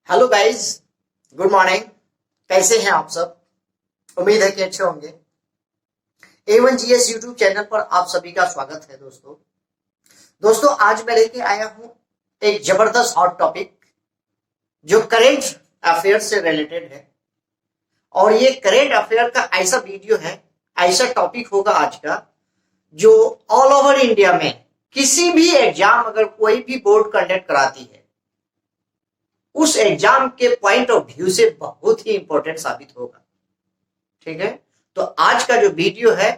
Hello guys, good morning. कैसे हैं आप सब? उम्मीद है कि अच्छे होंगे। A1GS यूट्यूब चैनल पर आप सभी का स्वागत है। दोस्तों आज मैं लेके आया हूं एक जबरदस्त हॉट टॉपिक जो करेंट अफेयर से रिलेटेड है। और ये करेंट अफेयर का ऐसा वीडियो है, ऐसा टॉपिक होगा आज का, जो ऑल ओवर इंडिया में किसी भी एग्जाम, अगर कोई भी बोर्ड कंडक्ट कराती है, उस एग्जाम के पॉइंट ऑफ व्यू से बहुत ही इंपॉर्टेंट साबित होगा। ठीक है, तो आज का जो वीडियो है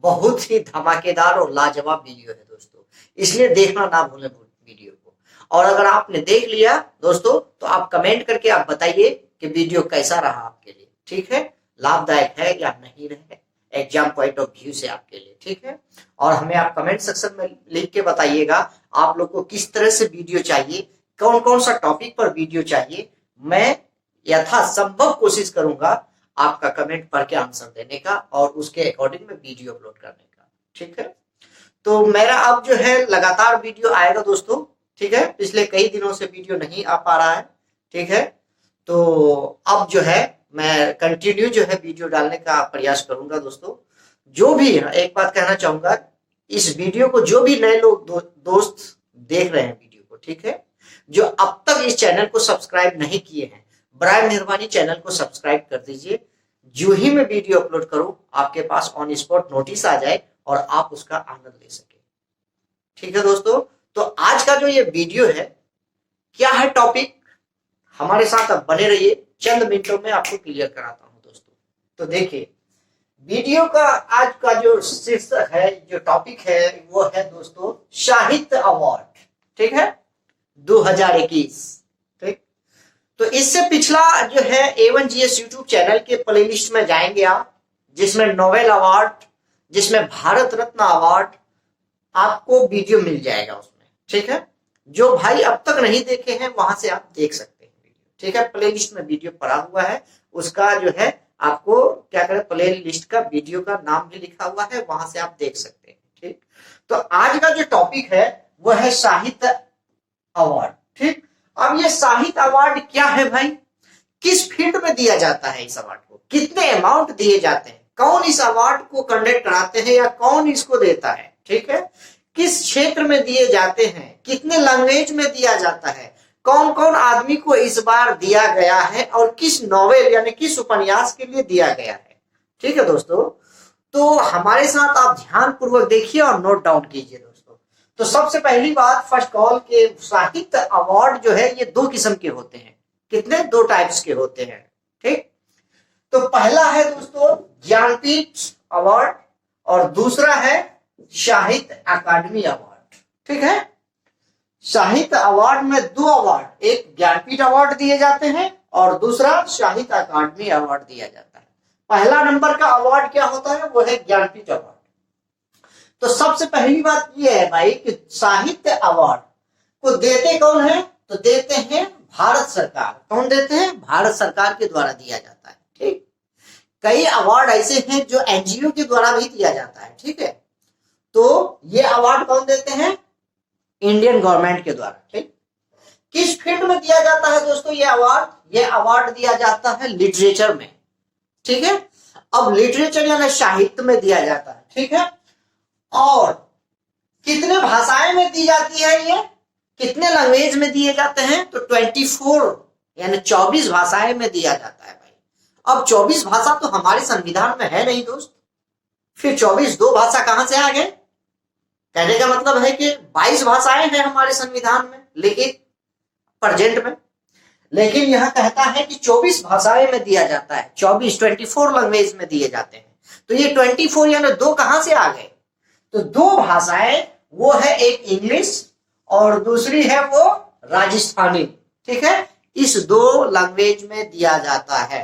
बहुत ही धमाकेदार और लाजवाब वीडियो है दोस्तों, इसलिए देखना ना भूलें वीडियो को। और अगर आपने देख लिया दोस्तों तो आप कमेंट करके आप बताइए कि वीडियो कैसा रहा आपके लिए। ठीक है, लाभदायक है या नहीं रहे एग्जाम पॉइंट ऑफ व्यू से आपके लिए। ठीक है, और हमें आप कमेंट सेक्शन में लिख के बताइएगा आप लोग को किस तरह से वीडियो चाहिए, कौन कौन सा टॉपिक पर वीडियो चाहिए। मैं यथासंभव कोशिश करूंगा आपका कमेंट पढ़ के आंसर देने का और उसके अकॉर्डिंग में वीडियो अपलोड करने का। ठीक है, तो मेरा अब जो है लगातार वीडियो आएगा दोस्तों। ठीक है, पिछले कई दिनों से वीडियो नहीं आ पा रहा है। ठीक है, तो अब जो है मैं कंटिन्यू जो है वीडियो डालने का प्रयास करूंगा दोस्तों। जो भी एक बात कहना चाहूंगा, इस वीडियो को जो भी नए लोग दोस्त देख रहे हैं वीडियो को, ठीक है, जो अब तक इस चैनल को सब्सक्राइब नहीं किए हैं, बराए मेहरबानी चैनल को सब्सक्राइब कर दीजिए। जो ही मैं वीडियो अपलोड करूं आपके पास ऑन स्पॉट नोटिस आ जाए और आप उसका आनंद ले सके। ठीक है दोस्तों, तो आज का जो ये वीडियो है, क्या है टॉपिक, हमारे साथ अब बने रहिए, चंद मिनटों में आपको क्लियर कराता हूं दोस्तों। तो देखिए वीडियो का आज का जो शीर्षक है, जो टॉपिक है, वो है दोस्तों साहित्य अवार्ड। ठीक है, 2021। ठीक, तो इससे पिछला जो है A1GS यूट्यूब चैनल के प्लेलिस्ट में जाएंगे आप, जिसमें नोबेल अवार्ड, जिसमें भारत रत्न अवार्ड, आपको वीडियो मिल जाएगा उसमें। ठीक है, जो भाई अब तक नहीं देखे हैं वहां से आप देख सकते हैं वीडियो। ठीक है, प्ले लिस्ट में वीडियो पड़ा हुआ है, उसका जो है आपको क्या करें, प्ले लिस्ट का वीडियो का नाम भी लिखा हुआ है, वहां से आप देख सकते हैं। ठीक, तो आज का जो टॉपिक है वह है साहित्य अवार्ड। ठीक, अब ये साहित्य अवार्ड क्या है भाई, किस फील्ड में दिया जाता है इस अवार्ड को, कितने अमाउंट दिए जाते हैं, कौन इस अवार्ड को कंडक्ट कराते हैं या कौन इसको देता है। ठीक है, किस क्षेत्र में दिए जाते हैं, कितने लैंग्वेज में दिया जाता है, कौन कौन आदमी को इस बार दिया गया है और किस नॉवेल यानी किस उपन्यास के लिए दिया गया है। ठीक है दोस्तों, तो हमारे साथ आप ध्यान पूर्वक देखिए और नोट डाउन कीजिए दोस्तों। तो सबसे पहली बात, फर्स्ट कॉल के साहित्य अवार्ड जो है ये दो किस्म के होते हैं। कितने? दो टाइप्स के होते हैं। ठीक, तो पहला है दोस्तों ज्ञानपीठ अवार्ड और दूसरा है साहित्य अकादमी अवार्ड। ठीक है, साहित्य अवार्ड में दो अवार्ड, एक ज्ञानपीठ अवार्ड दिए जाते हैं और दूसरा साहित्य अकादमी अवार्ड दिया जाता है। पहला नंबर का अवार्ड क्या होता है, वो है ज्ञानपीठ अवार्ड। तो सबसे पहली बात ये है भाई कि साहित्य अवार्ड को देते कौन है, तो देते हैं भारत सरकार। कौन देते हैं? भारत सरकार के द्वारा दिया जाता है। ठीक, कई अवार्ड ऐसे हैं जो NGO के द्वारा भी दिया जाता है। ठीक है, तो ये अवार्ड कौन देते हैं? इंडियन गवर्नमेंट के द्वारा। ठीक, किस फील्ड में दिया जाता है दोस्तों ये अवार्ड? ये अवार्ड दिया जाता है लिटरेचर में। ठीक है, अब लिटरेचर यानी साहित्य में दिया जाता है। ठीक है, और कितने भाषाएं में दी जाती है ये, कितने लैंग्वेज में दिए जाते हैं? तो 24 यानी 24 भाषाएं में दिया जाता है भाई। अब 24 भाषा तो हमारे संविधान में है नहीं दोस्त, फिर 24 दो भाषा कहां से आ गए? कहने का मतलब है कि 22 भाषाएं हैं हमारे संविधान में, लेकिन प्रेजेंट में, लेकिन यह कहता है कि 24 भाषाएं में दिया जाता है, 24 लैंग्वेज में दिए जाते हैं। तो ये 24 यानी दो कहां से आ गए? तो दो भाषाएं, वो है एक इंग्लिश और दूसरी है वो राजस्थानी। ठीक है, इस दो लैंग्वेज में दिया जाता है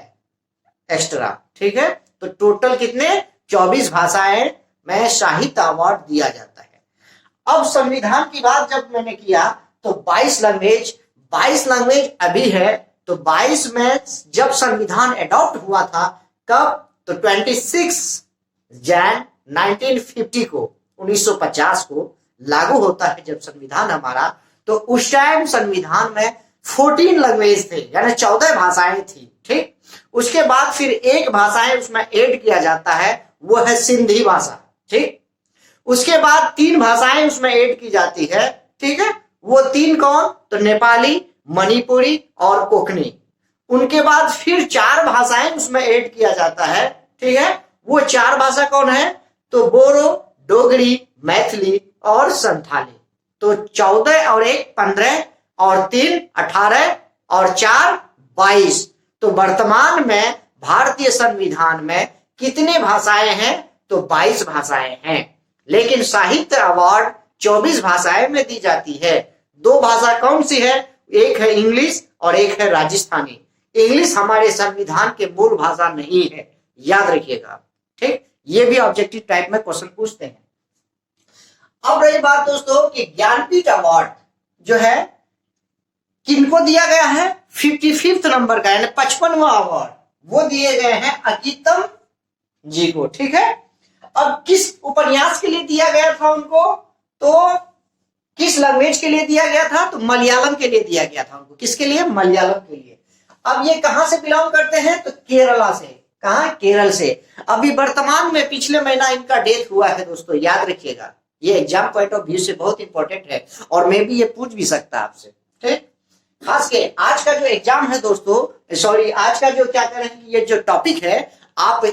एक्स्ट्रा। ठीक है, तो टोटल कितने? 24 भाषाएं में साहित्य अवार्ड दिया जाता है। अब संविधान की बात जब मैंने किया तो 22 लैंग्वेज अभी है। तो 22 में जब संविधान अडॉप्ट हुआ था, कब? तो 26 जैन 1950 को, 1950 को लागू होता है जब संविधान हमारा। तो उस टाइम संविधान में 14 लैंग्वेज थे, यानी 14 भाषाएं थी। ठीक, उसके बाद फिर एक भाषाएं उसमें ऐड किया जाता है, वो है सिंधी भाषा। ठीक, उसके बाद 3 भाषाएं उसमें ऐड की जाती है। ठीक है, वो 3 कौन? तो नेपाली, मणिपुरी और कोंकणी। उनके बाद फिर 4 भाषाएं उसमें ऐड किया जाता है। ठीक है, वो 4 भाषा कौन है? तो बोरो, डोगरी, मैथिली और संथाली। तो 14 और 1 15 और 3 18 और 4 22। तो वर्तमान में भारतीय संविधान में कितने भाषाएं हैं? तो 22 भाषाएं हैं। लेकिन साहित्य अवार्ड 24 भाषाएं में दी जाती है। 2 भाषा कौन सी है? एक है इंग्लिश और एक है राजस्थानी। इंग्लिश हमारे संविधान के मूल भाषा नहीं है, याद रखिएगा। ठीक, ये भी ऑब्जेक्टिव टाइप में क्वेश्चन पूछते हैं। अब रही बात दोस्तों कि ज्ञानपीठ अवार्ड जो है किनको दिया गया है? 55th नंबर का, यानी 55वां अवार्ड वो दिए गए हैं अकीतम जी को। ठीक है, अब किस उपन्यास के लिए दिया गया था उनको? तो किस लैंग्वेज के लिए दिया गया था? तो मलयालम के लिए दिया गया था उनको। किसके लिए? मलयालम के लिए। अब ये कहां से बिलोंग करते हैं? तो केरला से। कहां? केरल से। अभी वर्तमान में पिछले महीना इनका डेथ हुआ है दोस्तों, याद रखिएगा। ये एग्जाम पॉइंट ऑफ व्यू से बहुत इंपॉर्टेंट है और मे भी ये पूछ भी सकता है आपसे। ठीक, खास के आज का जो एग्जाम है दोस्तों, सॉरी आज का जो क्या कह रहे हैं कि ये जो टॉपिक है, आप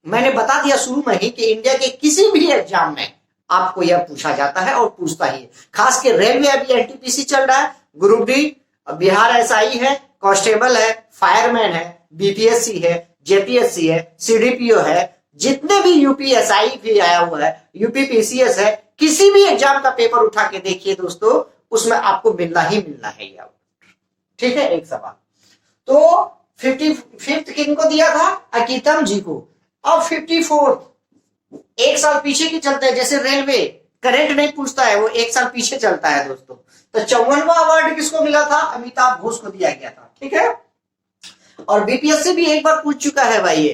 मैंने बता दिया शुरू में ही कि इंडिया के किसी भी एग्जाम में आपको यह पूछा जाता है और पूछता ही है। खास के रेलवे अभी एनटीपीसी चल रहा है, ग्रुप डी, बिहार एसआई है, कांस्टेबल है, फायरमैन है, बीपीएससी है, जेपीएससी है, सीडीपीओ है, जितने भी यूपीएसआई भी आया हुआ है, यूपीपीसीएस है, किसी भी एग्जाम का पेपर उठा के देखिए दोस्तों, उसमें आपको मिलना ही मिलना है ये। ठीक है, एक सवाल। तो 55th किनको दिया था? अकीतम जी को। अब 54th, एक साल पीछे की चलते हैं, जैसे रेलवे करंट नहीं पूछता है, वो एक साल पीछे चलता है दोस्तों। तो 54वां अवार्ड किसको मिला था? अमिताभ घोष को दिया गया था। ठीक है, और बीपीएससी भी एक बार पूछ चुका है भाई ये।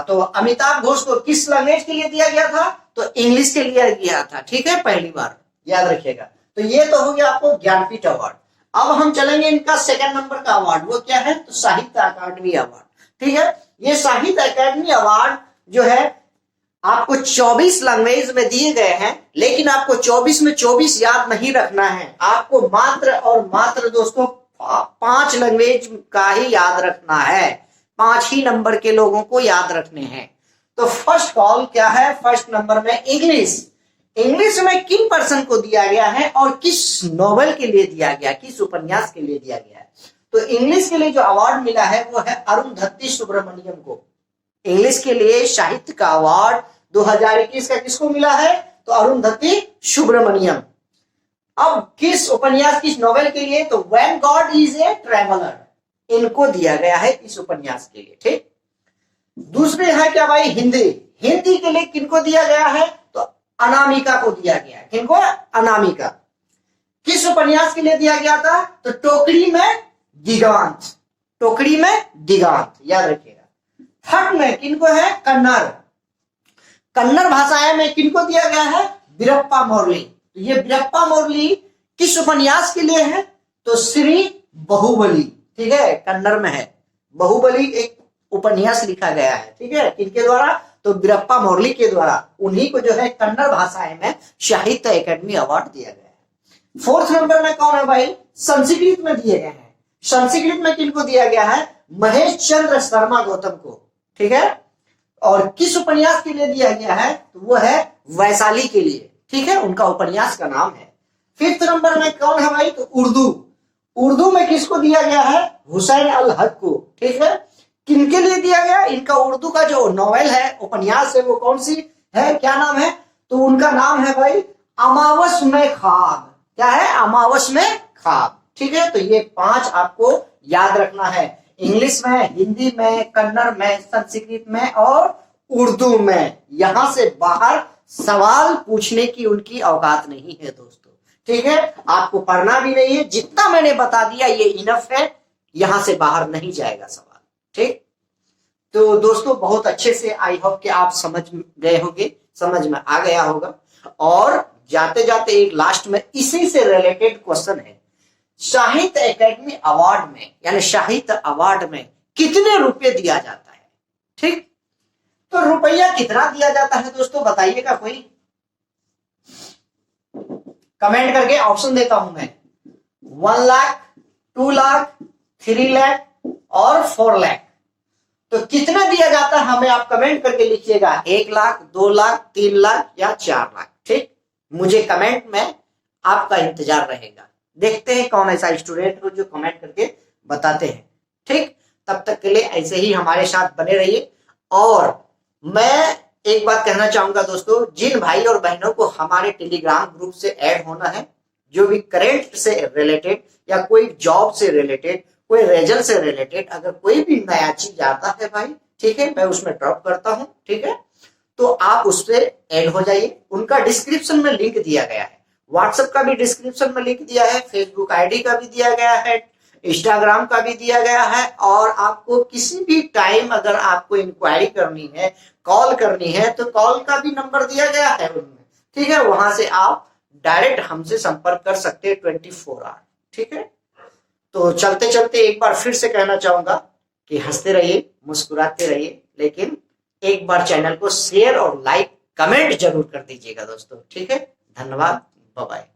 तो अमिताभ घोष को किस लैंग्वेज के लिए दिया गया था? तो इंग्लिश के लिए दिया था। ठीक है, पहली बार, याद रखिएगा। तो ये तो हो गया आपको ज्ञानपीठ अवार्ड। अब हम चलेंगे इनका 2nd नंबर का अवार्ड, वो क्या है? तो साहित्य अकादमी अवार्ड। ठीक है, ये साहित्य अकादमी अवार्ड जो है आपको 24 लैंग्वेज में दिए गए हैं, लेकिन आपको 24 में 24 याद नहीं रखना है। आपको मात्र और मात्र दोस्तों 5 लैंग्वेज का ही याद रखना है। 5 ही नंबर के लोगों को याद रखने हैं। तो फर्स्ट कॉल क्या है? फर्स्ट नंबर में इंग्लिश। इंग्लिश में किन पर्सन को दिया गया है और किस नॉवेल के लिए दिया गया, किस उपन्यास के लिए दिया गया है? तो इंग्लिश के लिए जो अवार्ड मिला है वो है अरुंधति सुब्रमण्यम को। इंग्लिश के लिए साहित्य का अवार्ड 2021 का किसको मिला है? तो अरुंधति सुब्रमण्यम। अब किस उपन्यास, किस नॉवेल के लिए? तो when God is a traveller, इनको दिया गया है इस उपन्यास के लिए। ठीक, दूसरे है क्या भाई? हिंदी। हिंदी के लिए किनको दिया गया है? तो अनामिका को दिया गया है। किनको? अनामिका। किस उपन्यास के लिए दिया गया था? तो टोकरी में दिगांत। टोकरी में दिगांत, याद रखिएगा। थर्ड में किनको है? कन्नड़। कन्नड़ भाषाएं में किनको दिया गया है? वीरप्पा मोरली। तो ये वीरप्पा मोरली किस उपन्यास के लिए है? तो श्री बाहुबली। ठीक है, कन्नड़ में है। बाहुबली एक उपन्यास लिखा गया है। ठीक है, किनके द्वारा? तो वीरप्पा मोरली के द्वारा। उन्हीं को जो है कन्नड़ भाषाएं में साहित्य अकादमी अवार्ड दिया गया है। 4th नंबर में कौन है भाई? संस्कृत में दिए गए हैं। संस्कृत में किनको दिया गया है? महेश चंद्र शर्मा गौतम को। ठीक है, और किस उपन्यास के लिए दिया गया है? तो वो है वैशाली के लिए। ठीक है, उनका उपन्यास का नाम है। 5th नंबर में कौन है भाई? तो उर्दू। उर्दू में किसको दिया गया है? हुसैन अल हक को। ठीक है, किनके लिए दिया गया? इनका उर्दू का जो नॉवेल है, उपन्यास है, वो कौन सी है, क्या नाम है? तो उनका नाम है भाई अमावस में ख्वाब। क्या है? अमावस में ख्वाब। ठीक है, तो ये 5 आपको याद रखना है। इंग्लिश में, हिंदी में, कन्नड़ में, संस्कृत में और उर्दू में। यहां से बाहर सवाल पूछने की उनकी औकात नहीं है दोस्तों। ठीक है, आपको पढ़ना भी नहीं है। जितना मैंने बता दिया ये इनफ है, यहां से बाहर नहीं जाएगा सवाल। ठीक, तो दोस्तों बहुत अच्छे से आई होप कि आप समझ गए होंगे, समझ में आ गया होगा। और जाते जाते एक लास्ट में इसी से रिलेटेड क्वेश्चन है साहित्य एकेडमी अवार्ड में यानी साहित्य अवार्ड में कितने रुपए दिया जाता है। ठीक, तो रुपया कितना दिया जाता है दोस्तों बताइएगा कोई, कमेंट करके। ऑप्शन देता हूं मैं, 1 लाख, 2 लाख, 3 लाख और 4 लाख। तो कितना दिया जाता है हमें आप कमेंट करके लिखिएगा, 1 लाख, 2 लाख, 3 लाख या 4 लाख। ठीक, मुझे कमेंट में आपका इंतजार रहेगा। देखते हैं कौन ऐसा स्टूडेंट हो जो कमेंट करके बताते हैं। ठीक, तब तक के लिए ऐसे ही हमारे साथ बने रहिए। और मैं एक बात कहना चाहूंगा दोस्तों, जिन भाई और बहनों को हमारे टेलीग्राम ग्रुप से ऐड होना है, जो भी करेंट से रिलेटेड या कोई जॉब से रिलेटेड, कोई रिजल्ट से रिलेटेड अगर कोई भी नया चीज आता है भाई, ठीक है, मैं उसमें ड्रॉप करता हूं। ठीक है, तो आप उससे ऐड हो जाइए। उनका डिस्क्रिप्शन में लिंक दिया गया है, व्हाट्सएप का भी डिस्क्रिप्शन में लिंक दिया है, फेसबुक आईडी का भी दिया गया है, इंस्टाग्राम का भी दिया गया है। और आपको किसी भी टाइम अगर आपको इंक्वायरी करनी है, कॉल करनी है, तो कॉल का भी नंबर दिया गया है उनमें। ठीक है, वहां से आप डायरेक्ट हमसे संपर्क कर सकते हैं 24 आवर। ठीक है, तो चलते चलते एक बार फिर से कहना चाहूंगा कि हंसते रहिए, मुस्कुराते रहिए, लेकिन एक बार चैनल को शेयर और लाइक कमेंट जरूर कर दीजिएगा दोस्तों। ठीक है, धन्यवाद, बाय बाय।